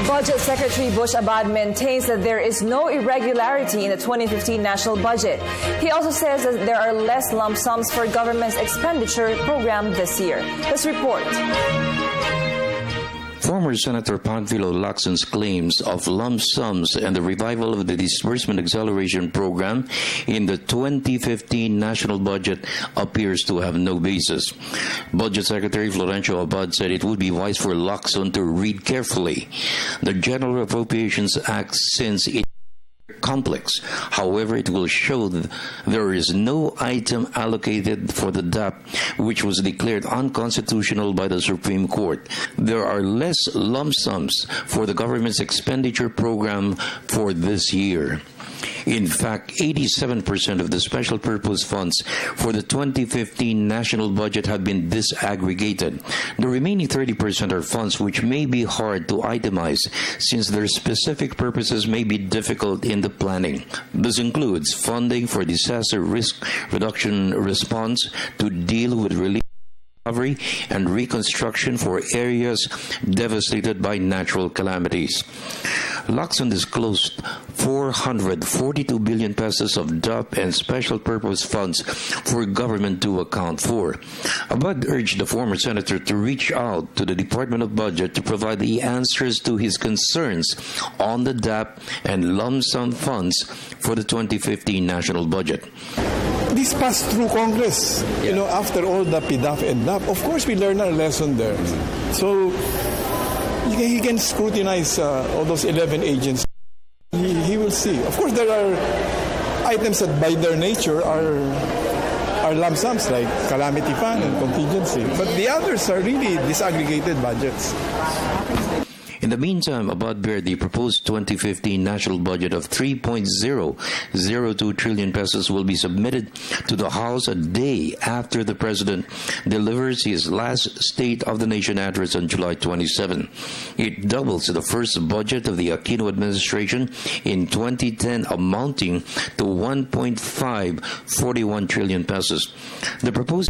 Budget Secretary Bush Abad maintains that there is no irregularity in the 2015 national budget. He also says that there are less lump sums for government's expenditure program this year. This report. Former Senator Panfilo Lacson's claims of lump sums and the revival of the disbursement acceleration program in the 2015 national budget appears to have no basis. Budget Secretary Florencio Abad said it would be wise for Lacson to read carefully the General Appropriations Act since it complex. However, it will show that there is no item allocated for the DAP, which was declared unconstitutional by the Supreme Court. There are less lump sums for the government's expenditure program for this year. In fact, 87% of the special purpose funds for the 2015 national budget have been disaggregated. The remaining 30% are funds which may be hard to itemize since their specific purposes may be difficult in the planning. This includes funding for disaster risk reduction response to deal with relief, recovery and reconstruction for areas devastated by natural calamities. Lacson disclosed 442 billion pesos of DAP and special purpose funds for government to account for. Abad urged the former senator to reach out to the Department of Budget to provide the answers to his concerns on the DAP and lump sum funds for the 2015 national budget. This passed through Congress, after all the PDAP and DAP. Of course, we learned our lesson there. So he can scrutinize all those 11 agents. He will see. Of course, there are items that by their nature are lump sums like calamity fund and contingency. But the others are really disaggregated budgets. In the meantime, Abad bared the proposed 2015 national budget of 3.002 trillion pesos will be submitted to the House a day after the President delivers his last State of the Nation address on July 27. It doubles the first budget of the Aquino administration in 2010, amounting to 1.541 trillion pesos. The proposed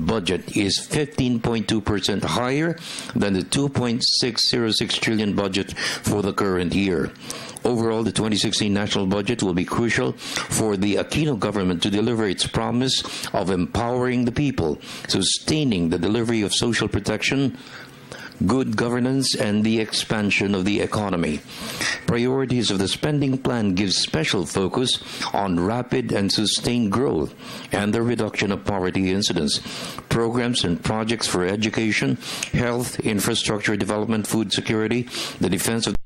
budget is 15.2% higher than the 2.606 trillion budget for the current year. Overall, the 2016 national budget will be crucial for the Aquino government to deliver its promise of empowering the people, sustaining the delivery of social protection, good governance, and the expansion of the economy. Priorities of the spending plan give special focus on rapid and sustained growth and the reduction of poverty incidence, programs and projects for education, health, infrastructure development, food security, the defense of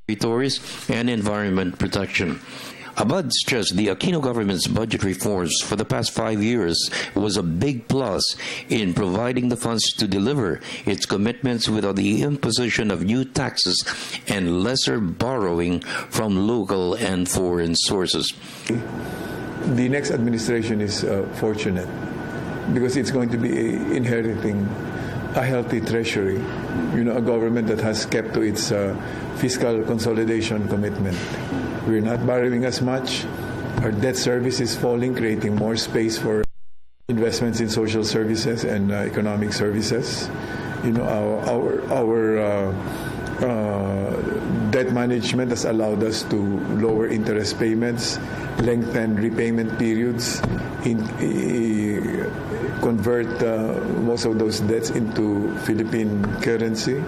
territories, and environment protection. Abad stressed the Aquino government's budget reforms for the past 5 years was a big plus in providing the funds to deliver its commitments without the imposition of new taxes and lesser borrowing from local and foreign sources. The next administration is fortunate because it's going to be inheriting a healthy treasury, a government that has kept to its fiscal consolidation commitment. We're not borrowing as much. Our debt service is falling, creating more space for investments in social services and economic services. Our debt management has allowed us to lower interest payments, lengthen repayment periods, convert most of those debts into Philippine currency.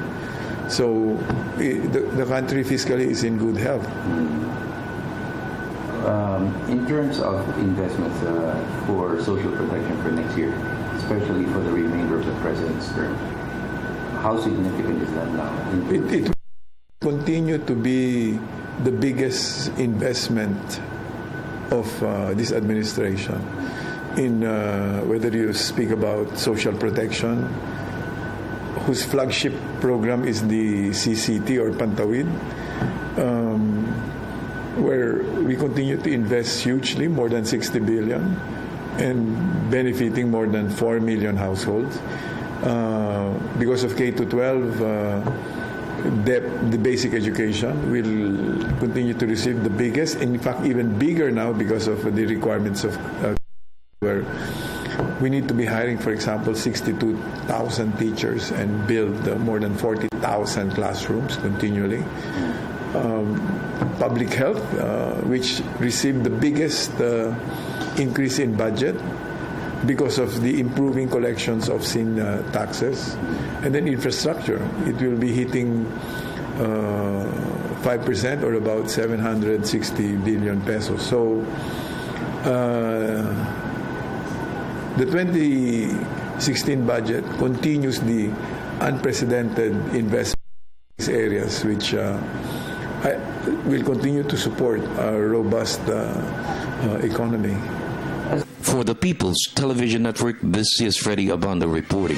So the country fiscally is in good health. In terms of investments for social protection for next year, especially for the remainder of the President's term, how significant is that now? It will continue to be the biggest investment of this administration in whether you speak about social protection, whose flagship program is the CCT or Pantawid, where we continue to invest hugely, more than 60 billion, and benefiting more than 4 million households. Because of K-12, the basic education will continue to receive the biggest, in fact even bigger now because of the requirements of where We need to be hiring, for example, 62,000 teachers and build more than 40,000 classrooms continually. Public health, which received the biggest increase in budget because of the improving collections of sin taxes. And then infrastructure, it will be hitting 5% or about 760 billion pesos. So the 2016 budget continues the unprecedented investment in these areas, which will continue to support a robust economy. For the People's Television Network, this is Freddie Abando reporting.